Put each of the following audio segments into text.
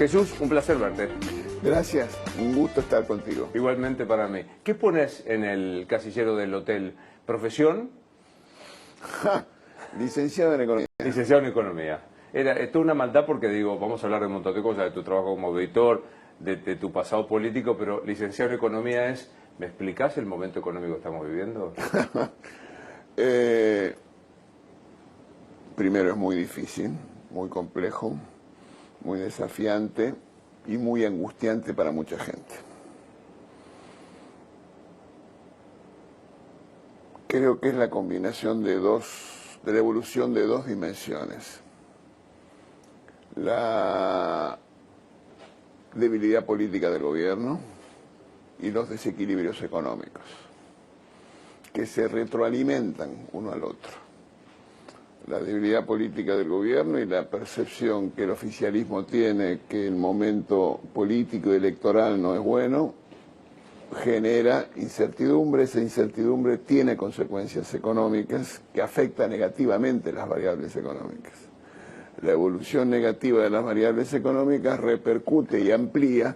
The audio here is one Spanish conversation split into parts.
Jesús, un placer verte. Gracias, un gusto estar contigo. Igualmente para mí. ¿Qué pones en el casillero del hotel? ¿Profesión? Licenciado en Economía. Licenciado en Economía. Esto es una maldad porque digo, vamos a hablar de un montón de cosas, de tu trabajo como auditor, de tu pasado político, pero licenciado en Economía es, ¿me explicás el momento económico que estamos viviendo? Primero es muy difícil, muy complejo, muy desafiante y muy angustiante para mucha gente. Creo que es la combinación de la evolución de dos dimensiones. La debilidad política del gobierno y los desequilibrios económicos, que se retroalimentan uno al otro. La debilidad política del gobierno y la percepción que el oficialismo tiene que el momento político y electoral no es bueno, genera incertidumbre. Esa incertidumbre tiene consecuencias económicas que afectan negativamente las variables económicas. La evolución negativa de las variables económicas repercute y amplía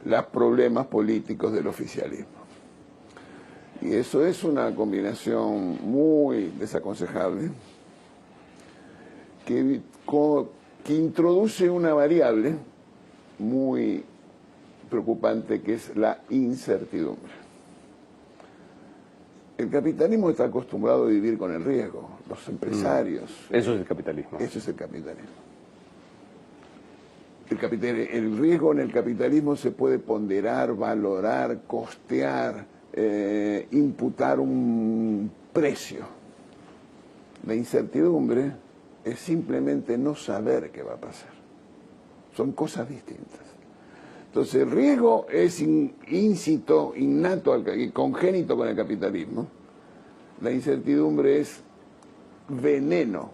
los problemas políticos del oficialismo. Y eso es una combinación muy desaconsejable que introduce una variable muy preocupante, que es la incertidumbre. El capitalismo está acostumbrado a vivir con el riesgo, los empresarios. Eso es el capitalismo. Eso es el capitalismo. El riesgo en el capitalismo se puede ponderar, valorar, costear, imputar un precio. La incertidumbre es simplemente no saber qué va a pasar. Son cosas distintas. Entonces el riesgo es innato y congénito con el capitalismo. La incertidumbre es veneno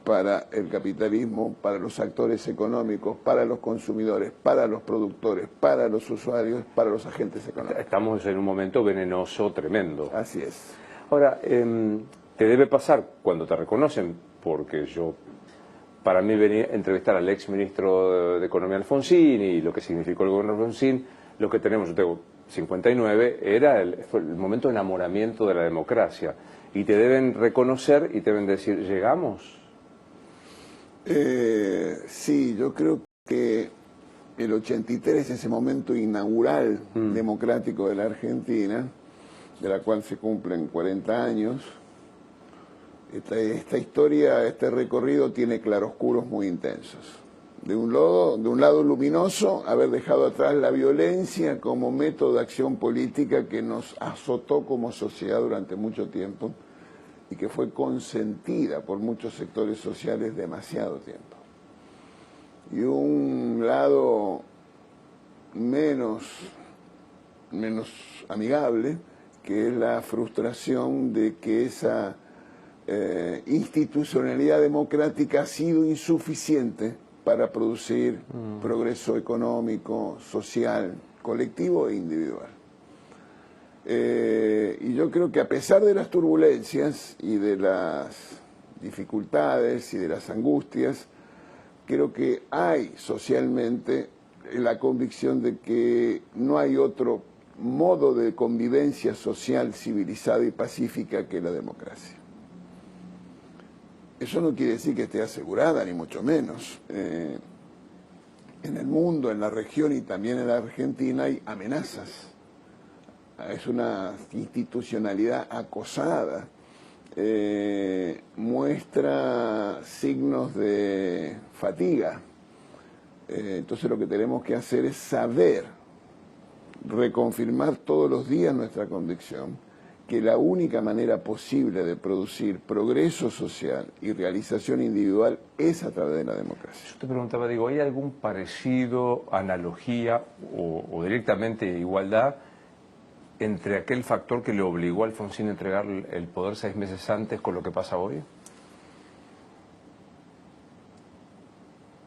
para el capitalismo, para los actores económicos, para los consumidores, para los productores, para los usuarios, para los agentes económicos. Estamos en un momento venenoso tremendo. Así es. Ahora, te debe pasar cuando te reconocen, porque para mí venir a entrevistar al ex ministro de Economía Alfonsín y lo que significó el gobierno de Alfonsín, lo que tenemos, yo tengo 59, fue el momento de enamoramiento de la democracia. Y te deben reconocer y te deben decir, ¿llegamos? Sí, yo creo que el 83, ese momento inaugural democrático de la Argentina, de la cual se cumplen 40 años, esta historia, este recorrido tiene claroscuros muy intensos. De un lado luminoso, haber dejado atrás la violencia como método de acción política que nos azotó como sociedad durante mucho tiempo y que fue consentida por muchos sectores sociales demasiado tiempo. Y un lado menos amigable, que es la frustración de que esa institucionalidad democrática ha sido insuficiente para producir progreso económico, social, colectivo e individual. Y yo creo que a pesar de las turbulencias y de las dificultades y de las angustias, creo que hay socialmente la convicción de que no hay otro modo de convivencia social civilizada y pacífica que la democracia. Eso no quiere decir que esté asegurada, ni mucho menos. En el mundo, en la región y también en la Argentina hay amenazas. Es una institucionalidad acosada. Muestra signos de fatiga. Entonces lo que tenemos que hacer es saber reconfirmar todos los días nuestra convicción que la única manera posible de producir progreso social y realización individual es a través de la democracia. Yo te preguntaba, digo, ¿hay algún parecido, analogía o directamente igualdad entre aquel factor que le obligó a Alfonsín a entregar el poder 6 meses antes con lo que pasa hoy?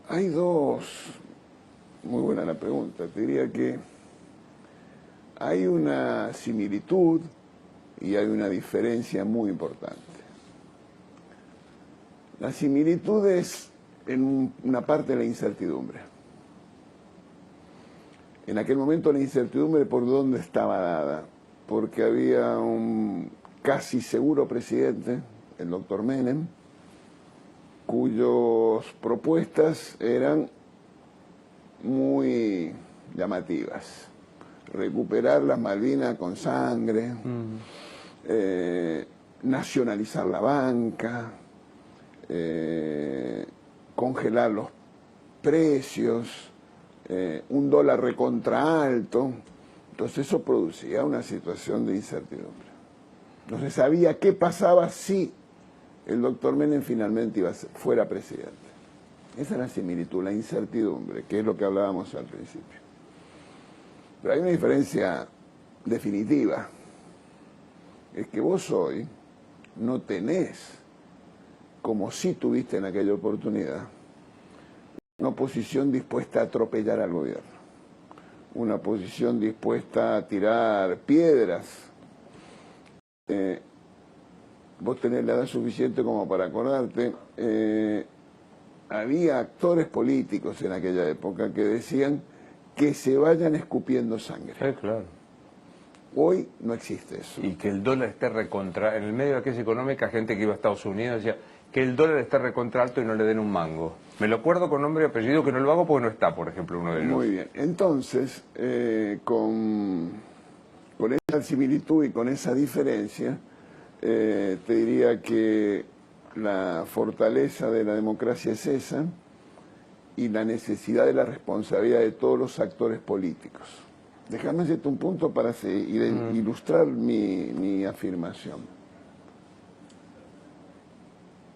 Hay muy buena la pregunta, te diría que hay una similitud y hay una diferencia muy importante. La similitud es en una parte de la incertidumbre. En aquel momento la incertidumbre por dónde estaba dada, porque había un casi seguro presidente, el doctor Menem, cuyas propuestas eran muy llamativas. Recuperar las Malvinas con sangre, nacionalizar la banca, congelar los precios, un dólar recontra alto. Entonces eso producía una situación de incertidumbre. No se sabía qué pasaba si el doctor Menem finalmente fuera presidente. Esa es la similitud, la incertidumbre, que es lo que hablábamos al principio. Pero hay una diferencia definitiva. Es que vos hoy no tenés, como sí tuviste en aquella oportunidad, una oposición dispuesta a atropellar al gobierno, una oposición dispuesta a tirar piedras. Vos tenés la edad suficiente como para acordarte, había actores políticos en aquella época que decían que se vayan escupiendo sangre. Claro. Hoy no existe eso. Y que el dólar esté recontra... En el medio de la crisis económica, gente que iba a Estados Unidos decía que el dólar esté recontra alto y no le den un mango. Me lo acuerdo con nombre y apellido, que no lo hago porque no está, por ejemplo, uno de ellos. Muy bien. Entonces, con esa similitud y con esa diferencia, te diría que la fortaleza de la democracia es esa y la necesidad de la responsabilidad de todos los actores políticos. Déjame hacerte un punto para ilustrar mi afirmación.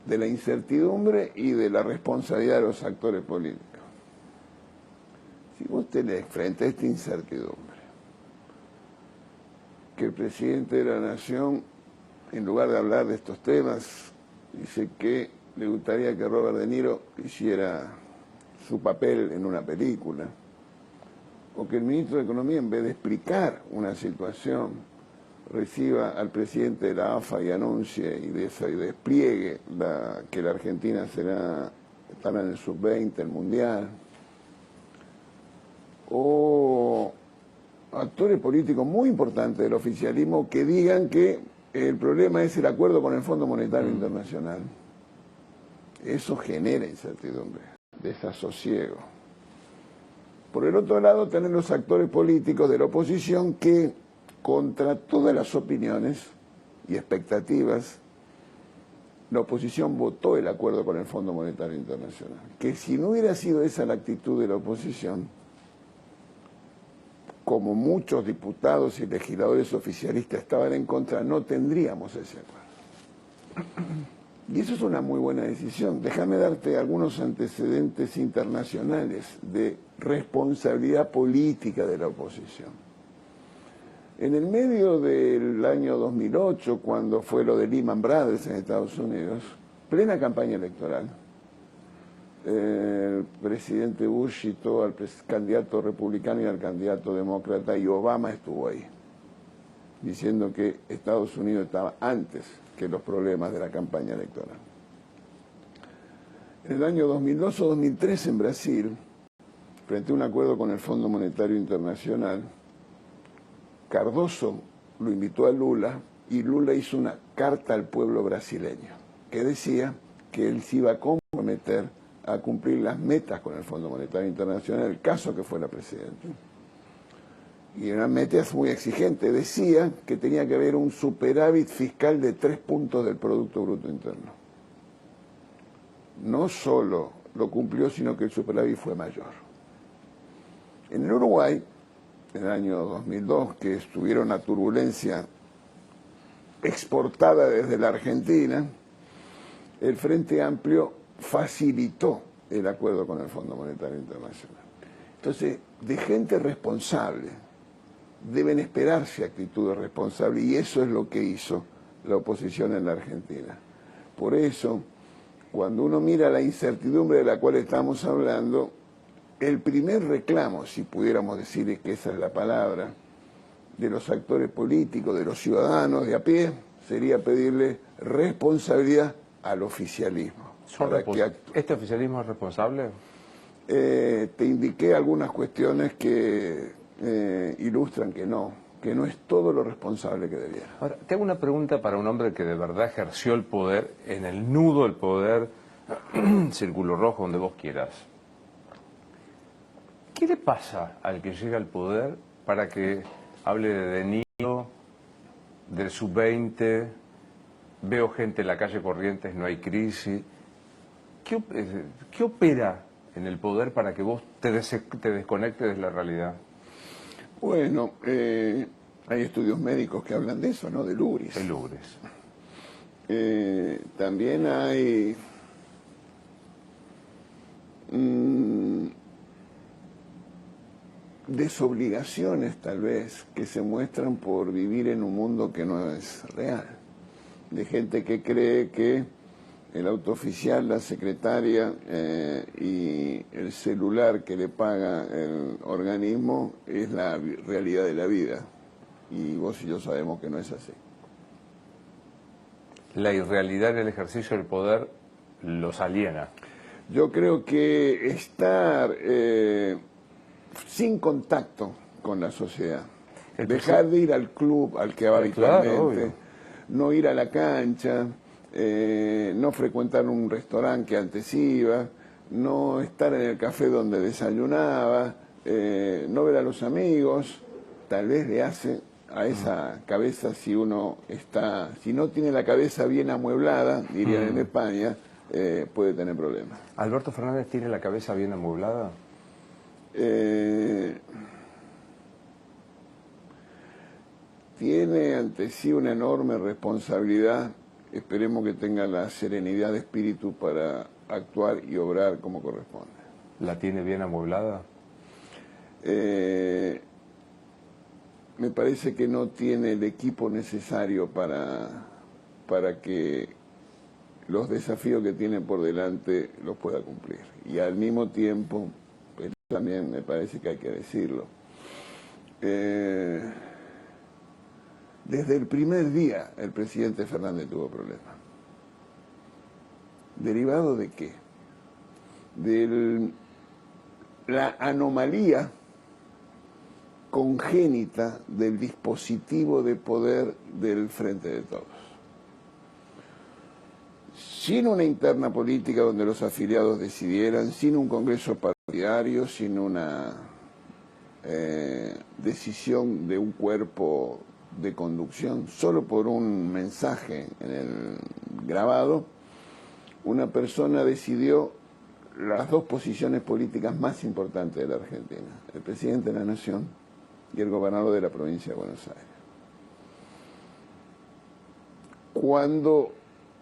De la incertidumbre y de la responsabilidad de los actores políticos. Si vos tenés frente a esta incertidumbre, que el presidente de la Nación, en lugar de hablar de estos temas, dice que le gustaría que Robert De Niro hiciera su papel en una película, o que el ministro de Economía, en vez de explicar una situación, reciba al presidente de la AFA y anuncie y despliegue que la Argentina estará en el sub-20, el Mundial, o actores políticos muy importantes del oficialismo que digan que el problema es el acuerdo con el Fondo Monetario Internacional. Eso genera incertidumbre, desasosiego. Por el otro lado, tener los actores políticos de la oposición que, contra todas las opiniones y expectativas, la oposición votó el acuerdo con el Fondo Monetario Internacional. Que si no hubiera sido esa la actitud de la oposición, como muchos diputados y legisladores oficialistas estaban en contra, no tendríamos ese acuerdo. Y eso es una muy buena decisión. Déjame darte algunos antecedentes internacionales de responsabilidad política de la oposición. En el medio del año 2008, cuando fue lo de Lehman Brothers en Estados Unidos, plena campaña electoral, el presidente Bush citó al candidato republicano y al candidato demócrata, y Obama estuvo ahí, diciendo que Estados Unidos estaba antes que los problemas de la campaña electoral. En el año 2002 o 2003 en Brasil, frente a un acuerdo con el Fondo Monetario Internacional, Cardoso lo invitó a Lula y Lula hizo una carta al pueblo brasileño que decía que él se iba a comprometer a cumplir las metas con el Fondo Monetario Internacional, el caso que fuera presidente. Y una meta muy exigente, decía que tenía que haber un superávit fiscal de 3 puntos del Producto Bruto Interno. No solo lo cumplió, sino que el superávit fue mayor. En el Uruguay, en el año 2002, que estuvieron la turbulencia exportada desde la Argentina, el Frente Amplio facilitó el acuerdo con el Fondo Monetario Internacional. Entonces, de gente responsable, deben esperarse actitudes responsables, y eso es lo que hizo la oposición en la Argentina. Por eso, cuando uno mira la incertidumbre de la cual estamos hablando, el primer reclamo, si pudiéramos decir que esa es la palabra, de los actores políticos, de los ciudadanos de a pie, sería pedirle responsabilidad al oficialismo. ¿Este oficialismo es responsable? Te indiqué algunas cuestiones que ilustran que no es todo lo responsable que debiera. Ahora, te hago una pregunta para un hombre que de verdad ejerció el poder, en el nudo del poder, círculo rojo, donde vos quieras. ¿Qué le pasa al que llega al poder para que hable de Nilo, del sub-20, veo gente en la calle Corrientes, no hay crisis? ¿Qué opera en el poder para que vos te desconectes de la realidad? Bueno, hay estudios médicos que hablan de eso, ¿no? Del ubris. El ubris. También hay desobligaciones, tal vez, que se muestran por vivir en un mundo que no es real. De gente que cree que el auto oficial, la secretaria y el celular que le paga el organismo es la realidad de la vida. Y vos y yo sabemos que no es así. La irrealidad del ejercicio del poder los aliena. Yo creo que estar sin contacto con la sociedad, dejar de ir al club al que va habitualmente, claro, no ir a la cancha, no frecuentar un restaurante que antes iba, no estar en el café donde desayunaba, no ver a los amigos, tal vez le hace a esa cabeza, si no tiene la cabeza bien amueblada, dirían en España, puede tener problemas. ¿Alberto Fernández tiene la cabeza bien amueblada? Tiene ante sí una enorme responsabilidad. Esperemos que tenga la serenidad de espíritu para actuar y obrar como corresponde. ¿La tiene bien amueblada? Me parece que no tiene el equipo necesario para que los desafíos que tiene por delante los pueda cumplir. Y al mismo tiempo, pues, también me parece que hay que decirlo, desde el primer día el presidente Fernández tuvo problemas. ¿Derivado de qué? De la anomalía congénita del dispositivo de poder del Frente de Todos. Sin una interna política donde los afiliados decidieran, sin un congreso partidario, sin una decisión de un cuerpo de conducción, solo por un mensaje en el grabado, una persona decidió las dos posiciones políticas más importantes de la Argentina, el presidente de la Nación y el gobernador de la provincia de Buenos Aires. Cuando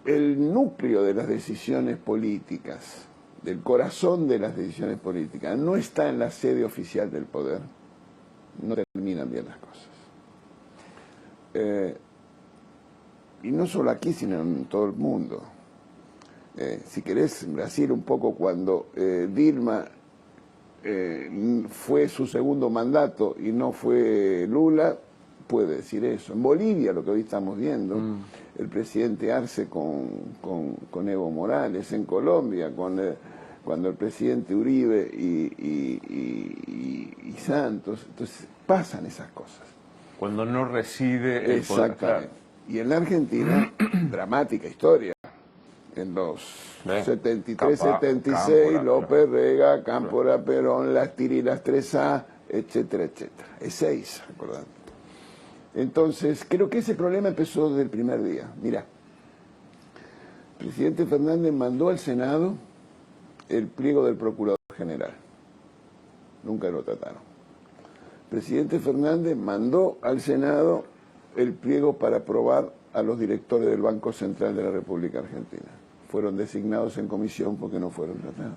el núcleo de las decisiones políticas, del corazón de las decisiones políticas, no está en la sede oficial del poder, no terminan bien las cosas. Y no solo aquí, sino en todo el mundo. Si querés, en Brasil un poco, cuando Dilma fue su segundo mandato y no fue Lula, puede decir eso. En Bolivia, lo que hoy estamos viendo, el presidente Arce con Evo Morales, en Colombia, cuando el presidente Uribe y Santos, entonces pasan esas cosas. Cuando no reside el poder. Exactamente. Y en la Argentina, dramática historia. En los 73, 76, Cámpora, López, Rega, Cámpora, Perón, las tirilas 3A, etcétera, etcétera. Es 6, acordate. Entonces, creo que ese problema empezó desde el primer día. Mira, el presidente Fernández mandó al Senado el pliego del Procurador General. Nunca lo trataron. El presidente Fernández mandó al Senado el pliego para aprobar a los directores del Banco Central de la República Argentina. Fueron designados en comisión porque no fueron tratados.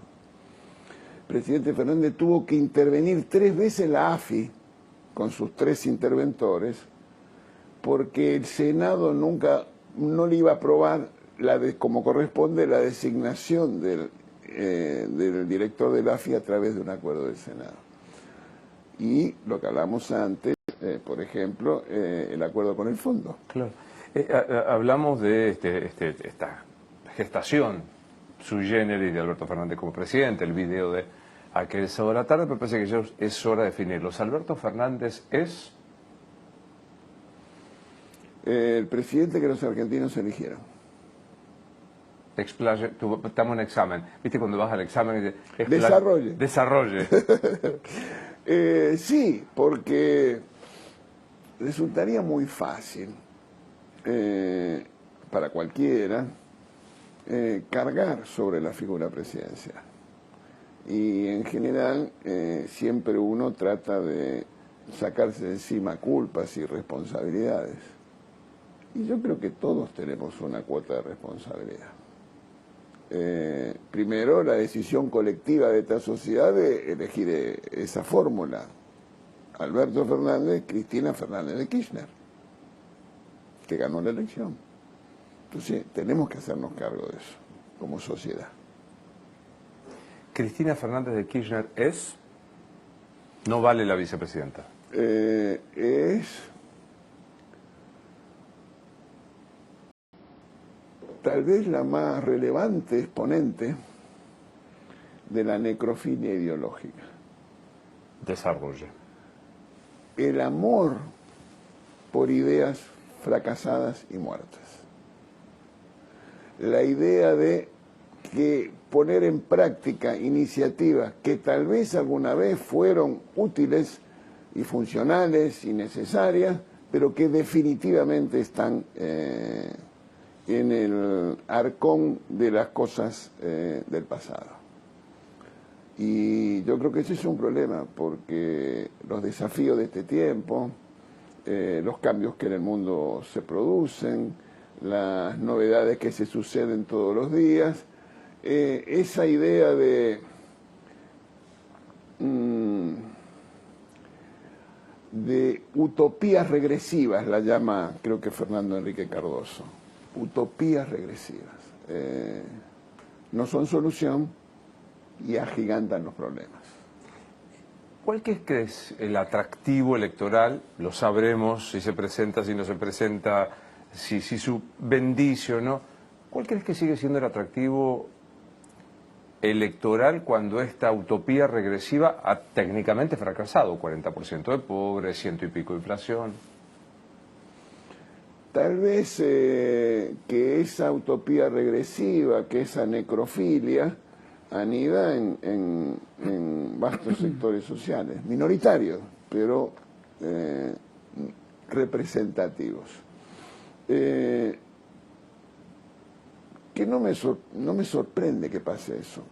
El presidente Fernández tuvo que intervenir 3 veces la AFI con sus 3 interventores porque el Senado no le iba a aprobar como corresponde la designación del director de la AFI a través de un acuerdo del Senado. Y lo que hablamos antes, por ejemplo, el acuerdo con el fondo. Claro. Hablamos de esta gestación sui generis de Alberto Fernández como presidente, el video de a que es hora de la tarde, me parece que ya es hora de definirlos. ¿Alberto Fernández es? El presidente que los argentinos eligieron. Estamos en examen. ¿Viste cuando vas al examen? Desarrolle. Desarrolle. Sí, porque resultaría muy fácil para cualquiera cargar sobre la figura presidencial. Y en general siempre uno trata de sacarse de encima culpas y responsabilidades. Y yo creo que todos tenemos una cuota de responsabilidad. Primero, la decisión colectiva de esta sociedad de elegir esa fórmula. Alberto Fernández, Cristina Fernández de Kirchner, que ganó la elección. Entonces, tenemos que hacernos cargo de eso, como sociedad. ¿Cristina Fernández de Kirchner es? No vale la vicepresidenta. Es tal vez la más relevante exponente de la necrofilia ideológica. Desarrolle. El amor por ideas fracasadas y muertas. La idea de que poner en práctica iniciativas que tal vez alguna vez fueron útiles y funcionales y necesarias, pero que definitivamente están en el arcón de las cosas del pasado. Y yo creo que ese es un problema, porque los desafíos de este tiempo, los cambios que en el mundo se producen, las novedades que se suceden todos los días, esa idea de utopías regresivas, la llama creo que Fernando Enrique Cardoso, utopías regresivas, no son solución y agigantan los problemas. ¿Cuál crees que es el atractivo electoral? Lo sabremos si se presenta, si no se presenta, si su bendicio o no. ¿Cuál crees que sigue siendo el atractivo electoral cuando esta utopía regresiva ha técnicamente fracasado? 40% de pobres, 100 y pico de inflación. Tal vez que esa utopía regresiva, que esa necrofilia, anida en vastos sectores sociales, minoritarios, pero representativos. Que no me sorprende que pase eso.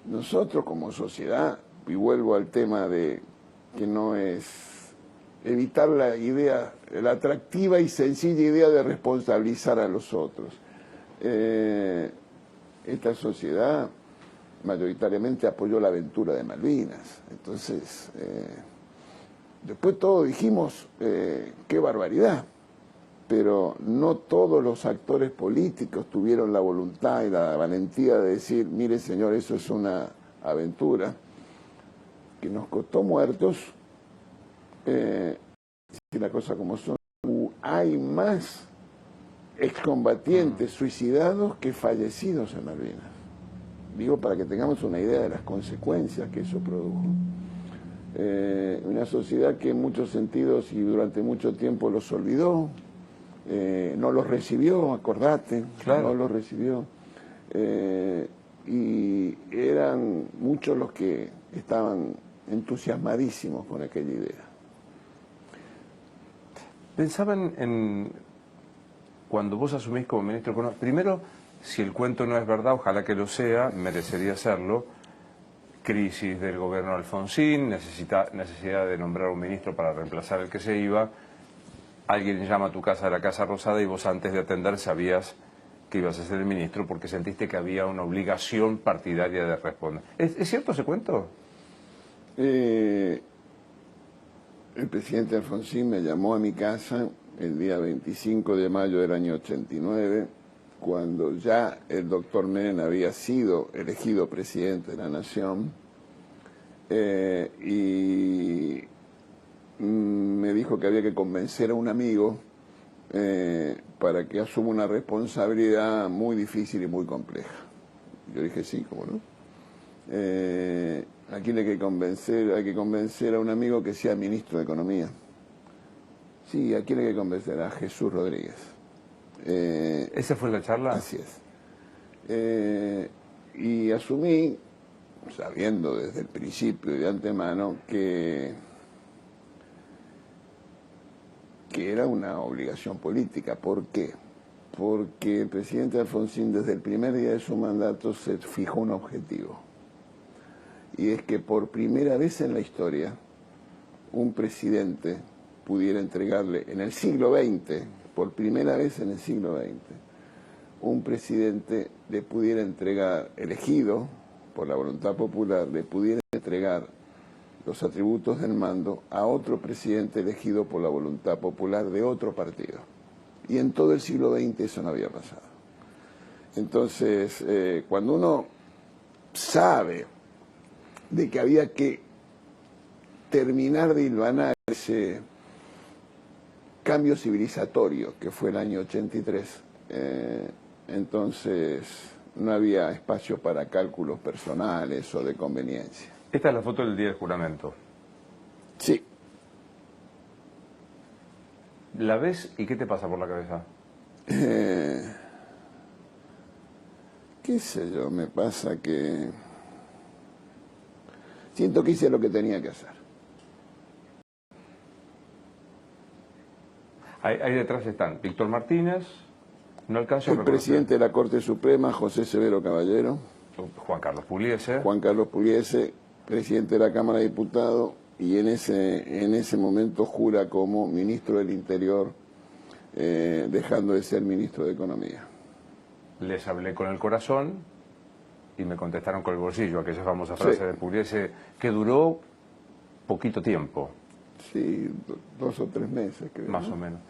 Nosotros como sociedad, y vuelvo al tema de que no es evitar la idea, la atractiva y sencilla idea de responsabilizar a los otros. Esta sociedad mayoritariamente apoyó la aventura de Malvinas. Entonces, después todos dijimos, qué barbaridad, pero no todos los actores políticos tuvieron la voluntad y la valentía de decir, mire señor, eso es una aventura que nos costó muertos, y la cosa como son, hay más excombatientes suicidados que fallecidos en Malvinas. Digo para que tengamos una idea de las consecuencias que eso produjo. Una sociedad que en muchos sentidos y durante mucho tiempo los olvidó, no los recibió, acordate, claro. No los recibió. Y eran muchos los que estaban entusiasmadísimos con aquella idea. Pensaban en cuando vos asumís como ministro, primero, si el cuento no es verdad, ojalá que lo sea, merecería serlo, crisis del gobierno de Alfonsín, necesidad de nombrar un ministro para reemplazar al que se iba, alguien llama a tu casa de la Casa Rosada y vos antes de atender sabías que ibas a ser el ministro porque sentiste que había una obligación partidaria de responder. ¿Es cierto ese cuento? El presidente Alfonsín me llamó a mi casa el día 25 de mayo del año 89, cuando ya el doctor Menem había sido elegido presidente de la Nación, y me dijo que había que convencer a un amigo para que asuma una responsabilidad muy difícil y muy compleja. Yo dije, sí, ¿cómo no? Aquí hay que convencer a un amigo que sea ministro de Economía. Sí, aquí hay que convencer a Jesús Rodríguez. ¿Esa fue la charla? Así es. Y asumí, sabiendo desde el principio y de antemano, que era una obligación política. ¿Por qué? Porque el presidente Alfonsín desde el primer día de su mandato se fijó un objetivo. Y es que por primera vez en la historia un presidente pudiera entregarle, en el siglo XX, por primera vez en el siglo XX, un presidente le pudiera entregar, elegido por la voluntad popular, le pudiera entregar los atributos del mando a otro presidente elegido por la voluntad popular de otro partido. Y en todo el siglo XX eso no había pasado. Entonces, cuando uno sabe de que había que terminar de hilvanar ese cambio civilizatorio que fue el año 83, entonces no había espacio para cálculos personales o de conveniencia. Esta es la foto del día del juramento. Sí. ¿La ves y qué te pasa por la cabeza? Qué sé yo, me pasa que siento que hice lo que tenía que hacer. Ahí detrás están Víctor Martínez, no alcanzo a El reconocer. presidente de la Corte Suprema, José Severo Caballero. Juan Carlos Pugliese. Juan Carlos Pugliese, presidente de la Cámara de Diputados, y en ese momento jura como ministro del Interior, dejando de ser ministro de Economía. Les hablé con el corazón y me contestaron con el bolsillo, aquella famosa frase Sí. de Pugliese, que duró poquito tiempo. Sí, 2 o 3 meses, creo. Más o menos.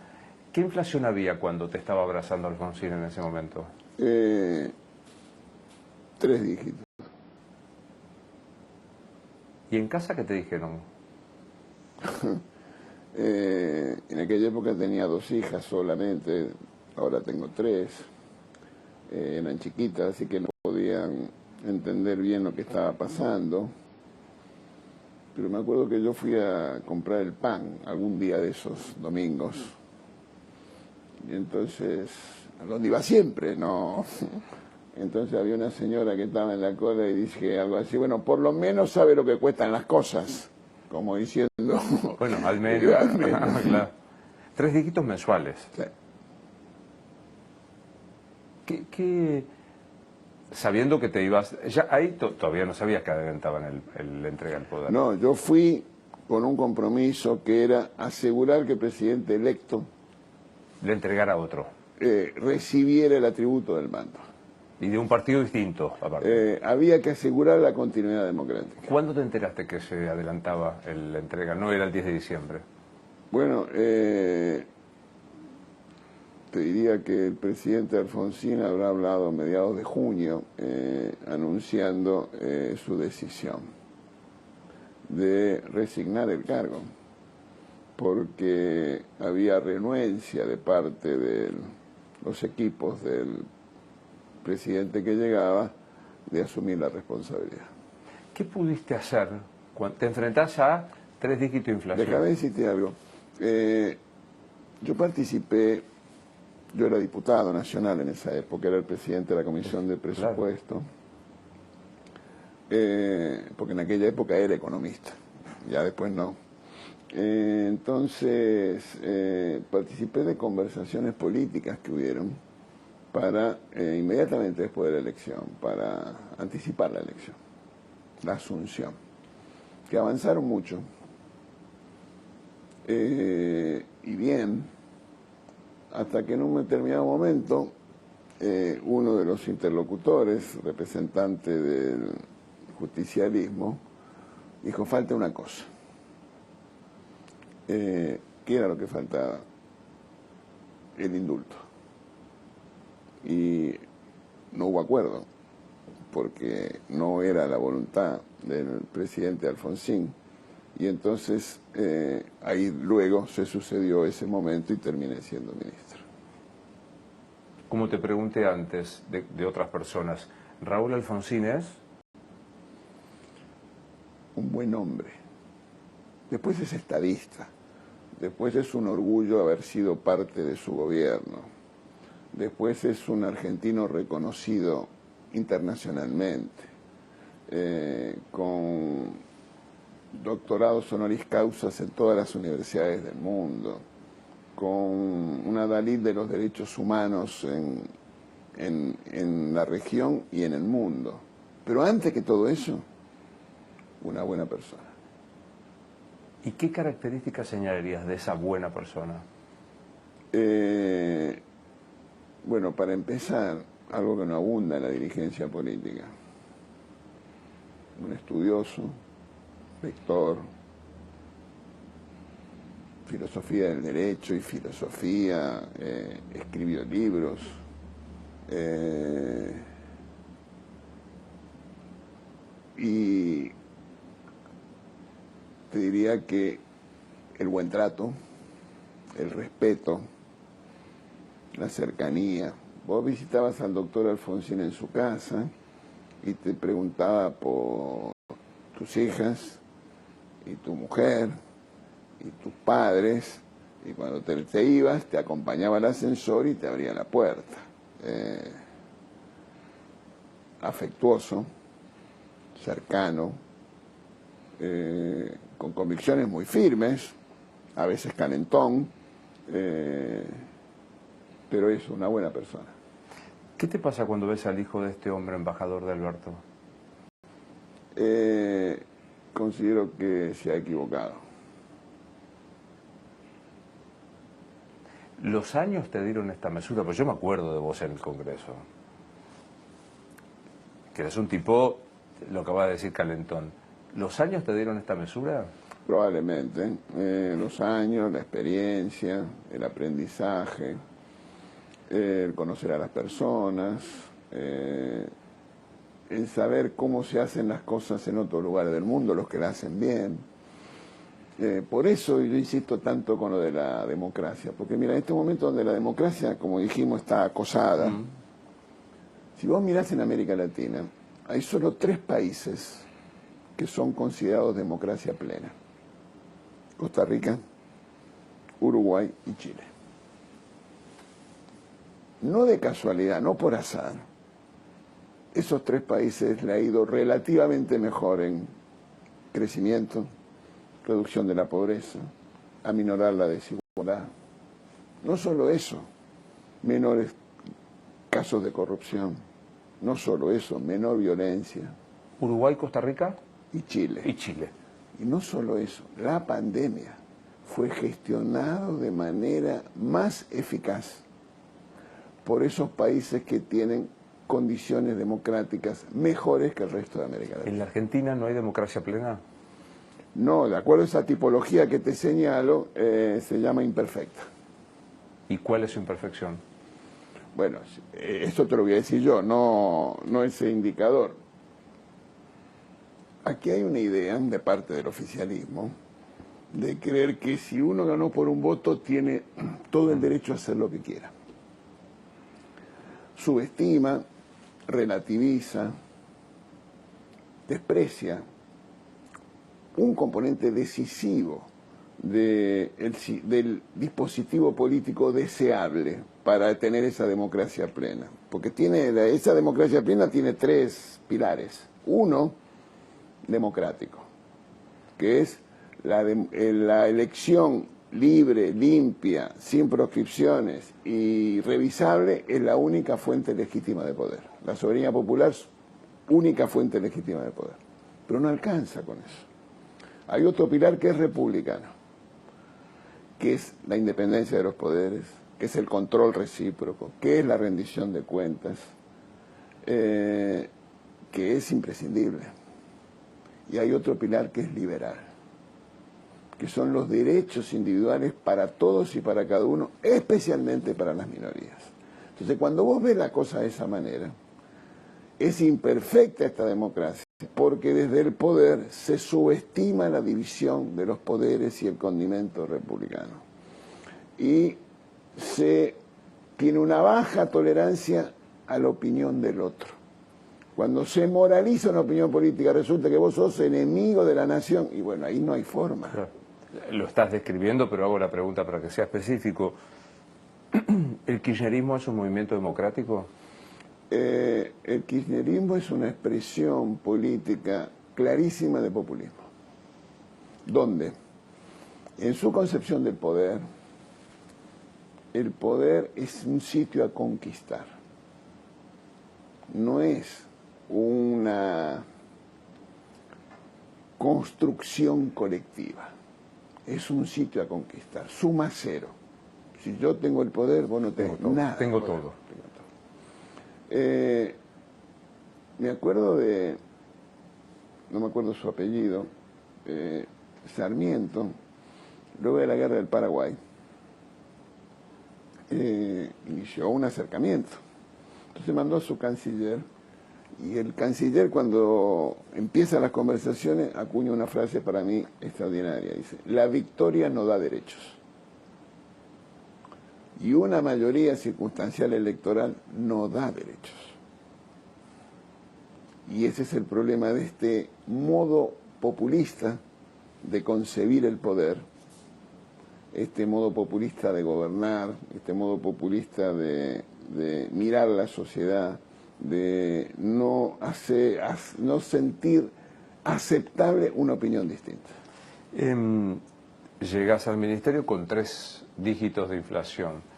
¿Qué inflación había cuando te estaba abrazando Alfonsín en ese momento? 3 dígitos. ¿Y en casa qué te dijeron? En aquella época tenía 2 hijas solamente, ahora tengo 3. Eran chiquitas, así que no podían entender bien lo que estaba pasando. Pero me acuerdo que yo fui a comprar el pan algún día de esos domingos. Y entonces, a donde iba siempre, ¿no? Entonces había una señora que estaba en la cola y dije algo así, bueno, por lo menos sabe lo que cuestan las cosas, como diciendo... Bueno, al menos. Al menos. Claro. 3 dígitos mensuales. Sí. ¿Qué, sabiendo que te ibas... Ya ahí todavía no sabías que adelantaban la entrega del poder. No, yo fui con un compromiso que era asegurar que el presidente electo Le entregara a otro. recibiera el atributo del mando. Y de un partido distinto, aparte. Había que asegurar la continuidad democrática. ¿Cuándo te enteraste que se adelantaba la entrega? No era el 10 de diciembre. Bueno, te diría que el presidente Alfonsín habrá hablado a mediados de junio, anunciando su decisión de resignar el cargo, porque había renuencia de parte de los equipos del presidente que llegaba de asumir la responsabilidad. ¿Qué pudiste hacer cuando te enfrentás a 3 dígitos de inflación? Déjame decirte algo. Yo participé, yo era diputado nacional en esa época, era el presidente de la Comisión de Presupuesto, porque en aquella época era economista, ya después no. Entonces, participé de conversaciones políticas que hubieron para, inmediatamente después de la elección, para anticipar la elección, la asunción, que avanzaron mucho. Y bien, hasta que en un determinado momento, uno de los interlocutores, representante del justicialismo, dijo, falta una cosa. ¿Qué era lo que faltaba? El indulto. Y no hubo acuerdo, porque no era la voluntad del presidente Alfonsín. Y entonces ahí luego se sucedió ese momento y terminé siendo ministro. Como te pregunté antes de otras personas, ¿Raúl Alfonsín es? un buen hombre. Después es estadista. Después es un orgullo haber sido parte de su gobierno. Después es un argentino reconocido internacionalmente, con doctorados honoris causa en todas las universidades del mundo, con una Dalí de los derechos humanos en la región y en el mundo. Pero antes que todo eso, una buena persona. ¿Y qué características señalarías de esa buena persona? Bueno, para empezar, algo que no abunda en la dirigencia política. Un estudioso, lector, filosofía del derecho y filosofía, escribió libros, y te diría que el buen trato, el respeto, la cercanía. Vos visitabas al doctor Alfonsín en su casa y te preguntaba por tus hijas y tu mujer y tus padres, y cuando te ibas te acompañaba al ascensor y te abría la puerta. Afectuoso, cercano, con convicciones muy firmes, a veces calentón, pero es una buena persona. ¿Qué te pasa cuando ves al hijo de este hombre, embajador de Alberto? Considero que se ha equivocado. ¿Los años te dieron esta mesura? Pues yo me acuerdo de vos en el Congreso. Que eres un tipo, lo acaba de decir, calentón. ¿Los años te dieron esta mesura? Probablemente. Los años, la experiencia, el aprendizaje, el conocer a las personas, el saber cómo se hacen las cosas en otros lugares del mundo, los que la hacen bien. Por eso yo insisto tanto con lo de la democracia, porque mira, en este momento donde la democracia, como dijimos, está acosada, si vos mirás en América Latina, hay solo 3 países que son considerados democracia plena: Costa Rica, Uruguay y Chile. No de casualidad, no por azar. Esos 3 países le ha ido relativamente mejor en crecimiento, reducción de la pobreza, aminorar la desigualdad. No solo eso, menores casos de corrupción. No solo eso, menor violencia. Uruguay, Costa Rica y Chile. Y Chile. Y no solo eso, la pandemia fue gestionada de manera más eficaz por esos países que tienen condiciones democráticas mejores que el resto de América Latina. ¿En la Argentina no hay democracia plena? No, de acuerdo a esa tipología que te señalo, se llama imperfecta. ¿Y cuál es su imperfección? Bueno, esto te lo voy a decir yo, no ese indicador. Aquí hay una idea de parte del oficialismo de creer que si uno ganó por un voto tiene todo el derecho a hacer lo que quiera. Subestima, relativiza, desprecia un componente decisivo del dispositivo político deseable para tener esa democracia plena. Porque esa democracia plena tiene 3 pilares. Uno, democrático, que es la elección libre, limpia, sin proscripciones y revisable, es la única fuente legítima de poder. La soberanía popular es única fuente legítima de poder. Pero no alcanza con eso. Hay otro pilar que es republicano, que es la independencia de los poderes, que es el control recíproco, que es la rendición de cuentas, que es imprescindible. Y hay otro pilar que es liberal, que son los derechos individuales para todos y para cada uno, especialmente para las minorías. Entonces, cuando vos ves la cosa de esa manera, es imperfecta esta democracia, porque desde el poder se subestima la división de los poderes y el condimento republicano. Y se tiene una baja tolerancia a la opinión del otro. Cuando se moraliza una opinión política, resulta que vos sos enemigo de la nación, y bueno, ahí no hay forma. Claro. Lo estás describiendo, pero hago la pregunta para que sea específico. ¿El kirchnerismo es un movimiento democrático? El kirchnerismo es una expresión política clarísima de populismo. ¿Dónde? En su concepción del poder, el poder es un sitio a conquistar. No es una construcción colectiva. Es un sitio a conquistar. Suma cero. Si yo tengo el poder, vos no tenés nada. Tengo todo. Me acuerdo de, no me acuerdo su apellido, Sarmiento, luego de la guerra del Paraguay, inició un acercamiento. Entonces mandó a su canciller, y el canciller, cuando empiezan las conversaciones, acuña una frase para mí extraordinaria. Dice: la victoria no da derechos. Y una mayoría circunstancial electoral no da derechos. Y ese es el problema de este modo populista de concebir el poder, este modo populista de gobernar, este modo populista de mirar la sociedad, de no sentir aceptable una opinión distinta. Llegas al ministerio con 3 dígitos de inflación.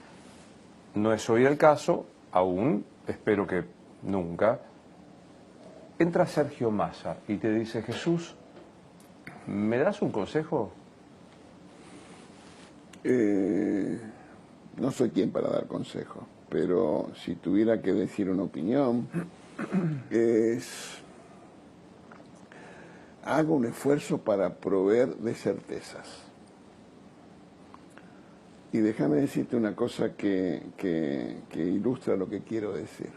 No es hoy el caso, aún, espero que nunca. Entra Sergio Massa y te dice: Jesús, ¿me das un consejo? No soy quien para dar consejos, pero si tuviera que decir una opinión, hago un esfuerzo para proveer de certezas. Y déjame decirte una cosa que ilustra lo que quiero decir.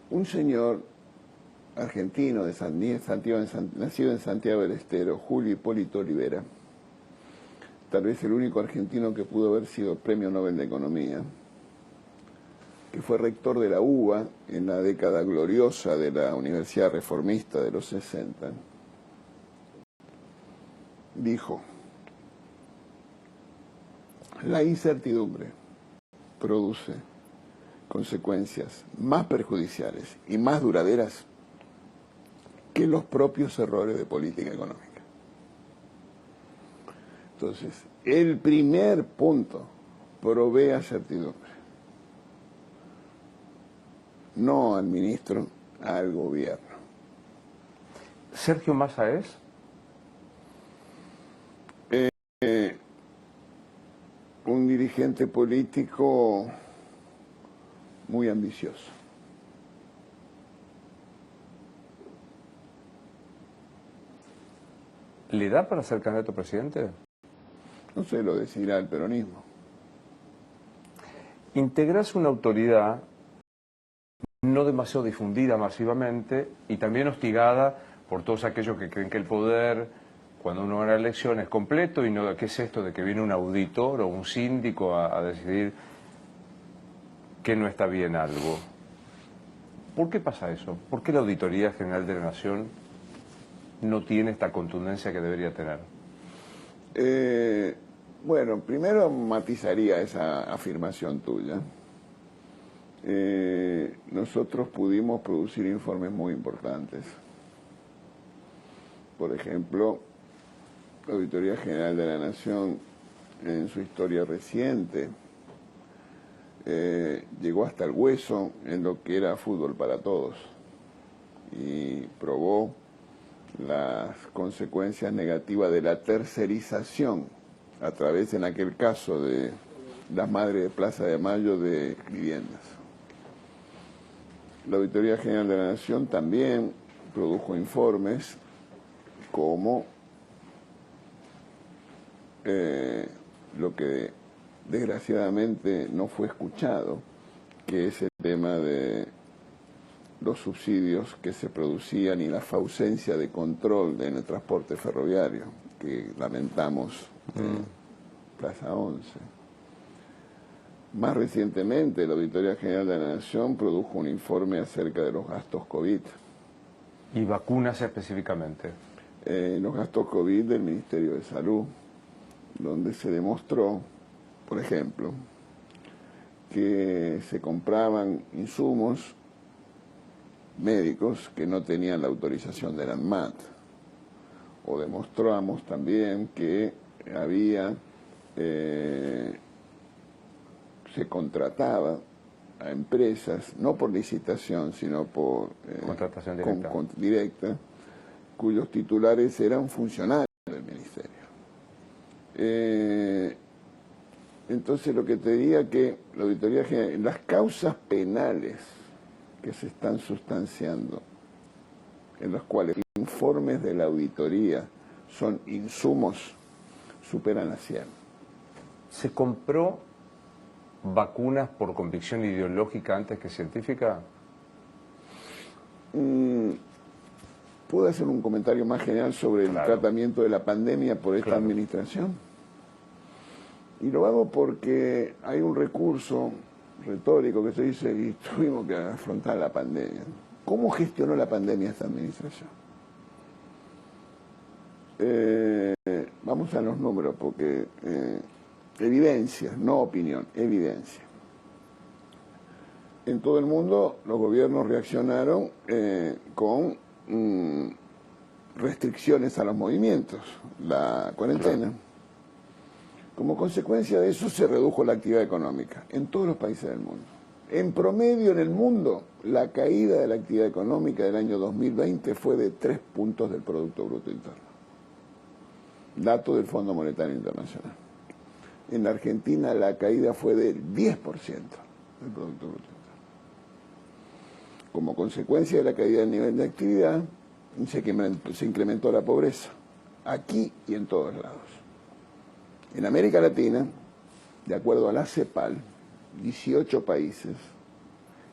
Un señor argentino nacido en Santiago del Estero, Julio Hipólito Olivera, tal vez el único argentino que pudo haber sido Premio Nobel de Economía, que fue rector de la UBA en la década gloriosa de la Universidad Reformista de los 60, dijo: la incertidumbre produce consecuencias más perjudiciales y más duraderas que los propios errores de política económica. Entonces, el primer punto: provea certidumbre. No al ministro, al gobierno. ¿Sergio Massa es? Un dirigente político muy ambicioso. ¿Le da para ser candidato a presidente? No sé, lo decidirá el peronismo. Integras una autoridad no demasiado difundida masivamente y también hostigada por todos aquellos que creen que el poder, cuando uno gana la elección, es completo, y no, ¿qué es esto de que viene un auditor o un síndico a decidir que no está bien algo? ¿Por qué pasa eso? ¿Por qué la Auditoría General de la Nación no tiene esta contundencia que debería tener? Bueno, primero matizaría esa afirmación tuya. Nosotros pudimos producir informes muy importantes. Por ejemplo, la Auditoría General de la Nación, en su historia reciente, llegó hasta el hueso en lo que era fútbol para todos y probó las consecuencias negativas de la tercerización a través, en aquel caso, de las madres de Plaza de Mayo, de viviendas. La Auditoría General de la Nación también produjo informes como lo que desgraciadamente no fue escuchado, que es el tema de los subsidios que se producían y la ausencia de control en el transporte ferroviario, que lamentamos en Plaza 11. Más recientemente, la Auditoría General de la Nación produjo un informe acerca de los gastos COVID. ¿Y vacunas específicamente? Los gastos COVID del Ministerio de Salud, donde se demostró, por ejemplo, que se compraban insumos médicos que no tenían la autorización de la ANMAT. O demostramos también que había, se contrataba a empresas, no por licitación, sino por contratación directa, directa, cuyos titulares eran funcionarios del ministerio. Entonces lo que te diría que la Auditoría General, las causas penales que se están sustanciando, en las cuales los informes de la auditoría son insumos, superan a 100. ¿Se compró vacunas por convicción ideológica antes que científica? ¿Puedo hacer un comentario más general sobre el tratamiento de la pandemia por esta administración? Y lo hago porque hay un recurso retórico que se dice, y tuvimos que afrontar la pandemia. ¿Cómo gestionó la pandemia esta administración? Vamos a los números, porque evidencia, no opinión, evidencia. En todo el mundo los gobiernos reaccionaron con restricciones a los movimientos, la cuarentena. Como consecuencia de eso se redujo la actividad económica en todos los países del mundo. En promedio en el mundo, la caída de la actividad económica del año 2020 fue de 3 puntos del Producto Bruto Interno. Dato del Fondo Monetario Internacional. En la Argentina la caída fue del 10% del Producto Bruto Interno. Como consecuencia de la caída del nivel de actividad, se incrementó la pobreza, aquí y en todos lados. En América Latina, de acuerdo a la CEPAL, 18 países,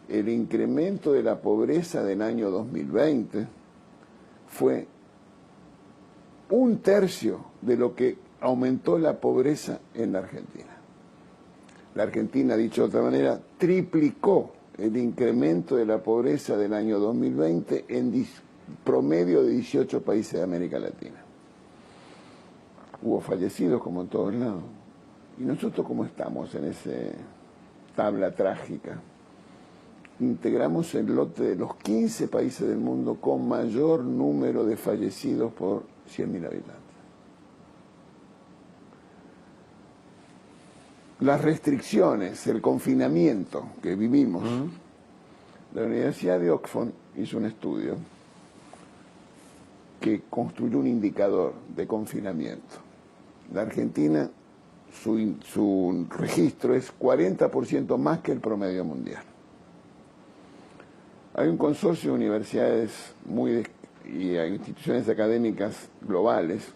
el incremento de la pobreza del año 2020 fue 1/3 de lo que aumentó la pobreza en la Argentina. La Argentina, dicho de otra manera, triplicó el incremento de la pobreza del año 2020 en promedio de 18 países de América Latina. Hubo fallecidos como en todos lados. Y nosotros, ¿cómo estamos en esa tabla trágica? Integramos el lote de los 15 países del mundo con mayor número de fallecidos por 100.000 habitantes. Las restricciones, el confinamiento que vivimos, la Universidad de Oxford hizo un estudio que construyó un indicador de confinamiento. La Argentina, su registro es 40% más que el promedio mundial. Hay un consorcio de universidades y hay instituciones académicas globales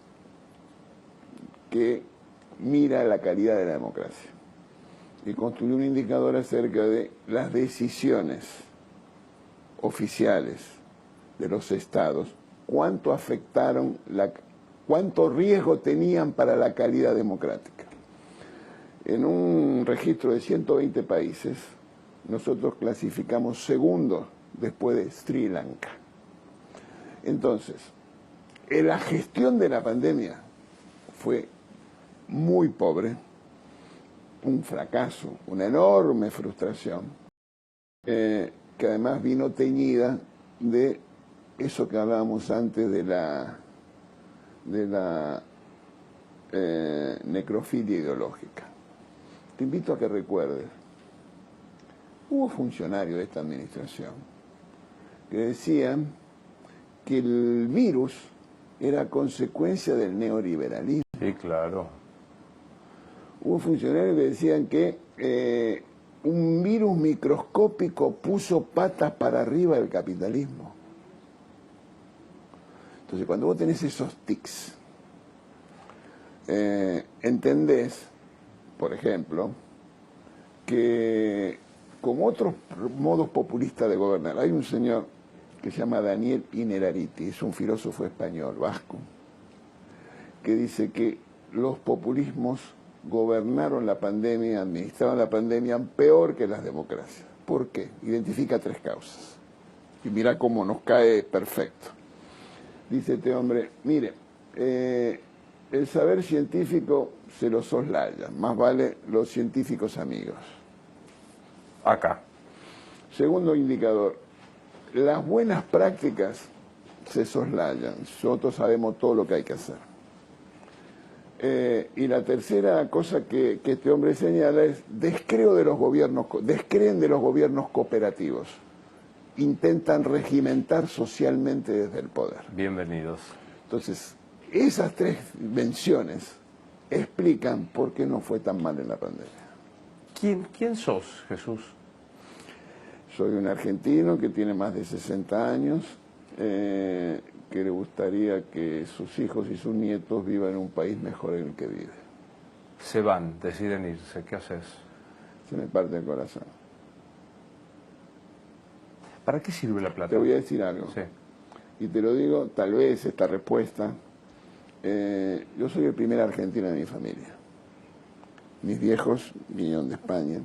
que mira la calidad de la democracia y construyó un indicador acerca de las decisiones oficiales de los estados, cuánto afectaron, cuánto riesgo tenían para la calidad democrática. En un registro de 120 países, nosotros clasificamos segundo después de Sri Lanka. Entonces, la gestión de la pandemia fue muy pobre, un fracaso, una enorme frustración, que además vino teñida de eso que hablábamos antes de la necrofilia ideológica. Te invito a que recuerdes, hubo funcionarios de esta administración que decían que el virus era consecuencia del neoliberalismo. Sí, claro. Hubo funcionarios que decían que un virus microscópico puso patas para arriba del capitalismo. Entonces, cuando vos tenés esos tics, entendés, por ejemplo, que con otros modos populistas de gobernar, hay un señor que se llama Daniel Innerarity, es un filósofo español, vasco, que dice que los populismos gobernaron la pandemia, administraron la pandemia peor que las democracias. ¿Por qué? Identifica 3 causas. Y mira cómo nos cae perfecto. Dice este hombre, mire, el saber científico se lo soslaya, más vale los científicos amigos. Acá. Segundo indicador, las buenas prácticas se soslayan, nosotros sabemos todo lo que hay que hacer. Y la tercera cosa que este hombre señala es, descreen de los gobiernos cooperativos. Intentan regimentar socialmente desde el poder. Bienvenidos. Entonces, esas 3 menciones explican por qué no fue tan mal en la pandemia. ¿Quién sos, Jesús? Soy un argentino que tiene más de 60 años, que le gustaría que sus hijos y sus nietos vivan en un país mejor en el que vive. Se van, deciden irse, ¿qué haces? Se me parte el corazón. ¿Para qué sirve la plata? Te voy a decir algo. Sí. Y te lo digo, tal vez esta respuesta, yo soy el primer argentino de mi familia. Mis viejos vinieron de España,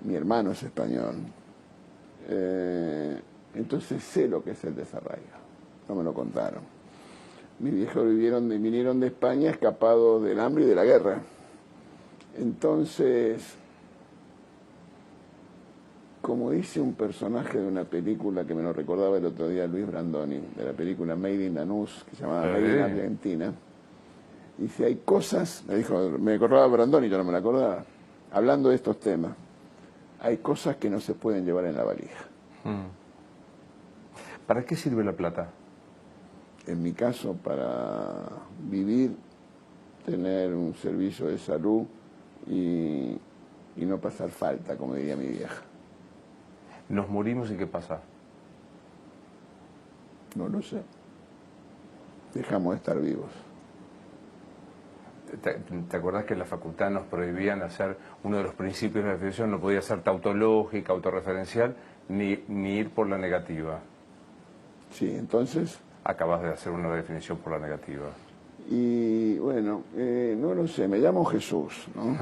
mi hermano es español, entonces sé lo que es el desarraigo, no me lo contaron. Mis viejos vinieron de España escapados del hambre y de la guerra. Entonces, como dice un personaje de una película que me lo recordaba el otro día Luis Brandoni, de la película Made in Lanús, que se llamaba Made in Argentina, dice, hay cosas, me acordaba Brandoni, yo no me la acordaba, hablando de estos temas, hay cosas que no se pueden llevar en la valija. ¿Para qué sirve la plata? En mi caso, para vivir, tener un servicio de salud y no pasar falta, como diría mi vieja. ¿Nos morimos y qué pasa? No lo sé. Dejamos de estar vivos. ¿Te acordás que en la facultad nos prohibían hacer, uno de los principios de la definición, no podía ser tautológica, autorreferencial, ni ir por la negativa? Sí, entonces... Acabas de hacer una definición por la negativa. Y bueno, no lo sé, me llamo Jesús, ¿no?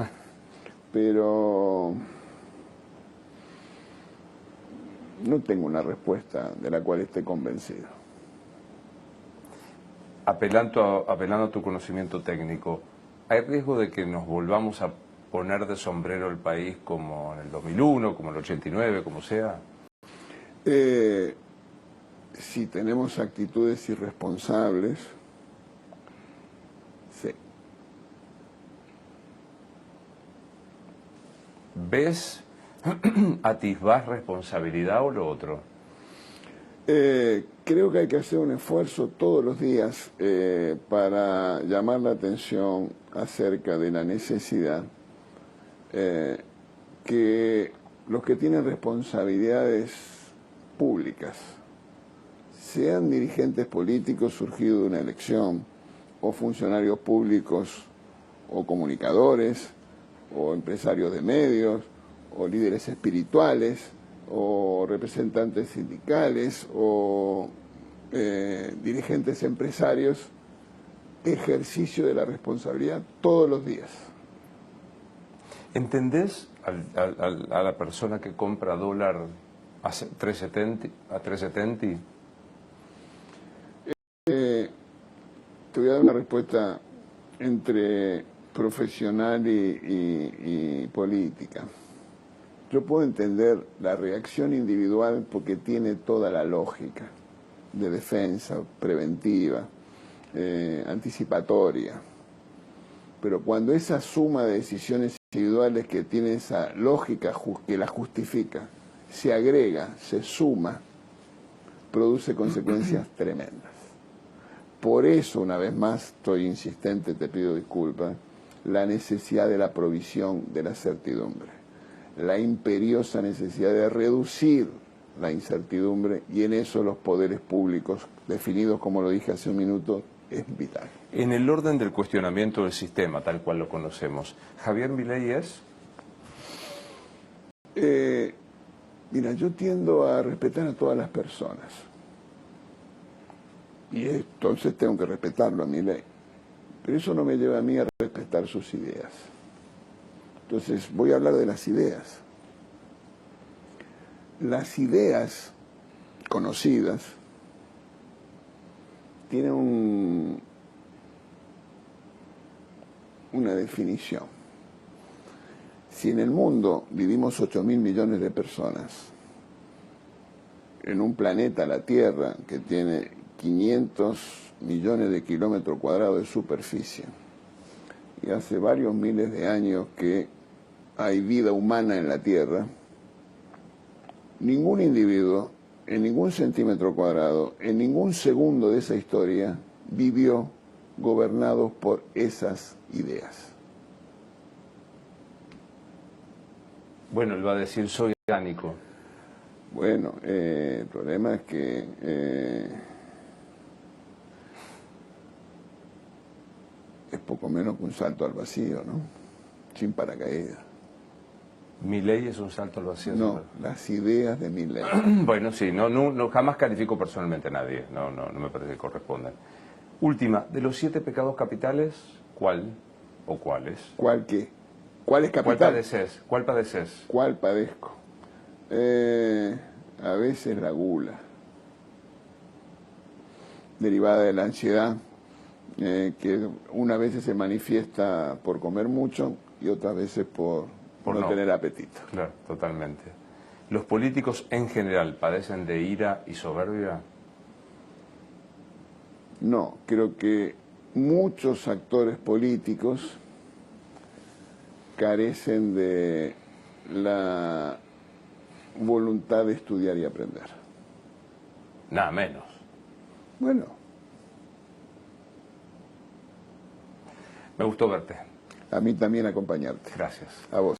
Pero no tengo una respuesta de la cual esté convencido. Apelando a tu conocimiento técnico, ¿hay riesgo de que nos volvamos a poner de sombrero el país como en el 2001, como en el 89, como sea? Si tenemos actitudes irresponsables, sí. ¿Ves, atisbás responsabilidad o lo otro? Creo que hay que hacer un esfuerzo todos los días para llamar la atención acerca de la necesidad que los que tienen responsabilidades públicas, sean dirigentes políticos surgidos de una elección, o funcionarios públicos, o comunicadores, o empresarios de medios, o líderes espirituales, o representantes sindicales, o dirigentes empresarios, ejercicio de la responsabilidad todos los días. ¿Entendés a la persona que compra dólar a 3.70? Te voy a dar una respuesta entre profesional y política. Yo puedo entender la reacción individual porque tiene toda la lógica de defensa, preventiva, anticipatoria. Pero cuando esa suma de decisiones individuales que tiene esa lógica que la justifica, se agrega, se suma, produce consecuencias tremendas. Por eso, una vez más, estoy insistente, te pido disculpas, la necesidad de la provisión de la certidumbre, la imperiosa necesidad de reducir la incertidumbre, y en eso los poderes públicos, definidos como lo dije hace un minuto, es vital. En el orden del cuestionamiento del sistema, tal cual lo conocemos, ¿Javier Milei es? Mira, yo tiendo a respetar a todas las personas. Y entonces tengo que respetarlo a Milei. Pero eso no me lleva a mí a respetar presentar sus ideas. Entonces, voy a hablar de las ideas. Las ideas conocidas tienen una definición. Si en el mundo vivimos 8.000 millones de personas, en un planeta, la Tierra, que tiene 500 millones de kilómetros cuadrados de superficie, y hace varios miles de años que hay vida humana en la Tierra, ningún individuo, en ningún centímetro cuadrado, en ningún segundo de esa historia, vivió gobernado por esas ideas. Bueno, él va a decir soy orgánico. Bueno, el problema es que es poco menos que un salto al vacío, ¿no? Sin paracaídas. Milei es un salto al vacío. No, las ideas de Milei. Bueno, sí, no, jamás califico personalmente a nadie, no me parece que correspondan. Última, de los 7 pecados capitales, ¿cuál o cuáles? ¿Cuál qué? ¿Cuál es capital? ¿Cuál padeces? ¿Cuál padeces? ¿Cuál padezco? A veces la gula, derivada de la ansiedad, que una vez se manifiesta por comer mucho y otras veces por no tener apetito. Claro, totalmente. ¿Los políticos en general padecen de ira y soberbia? No, creo que muchos actores políticos carecen de la voluntad de estudiar y aprender. Nada menos. Bueno. Me gustó verte. A mí también acompañarte. Gracias. A vos.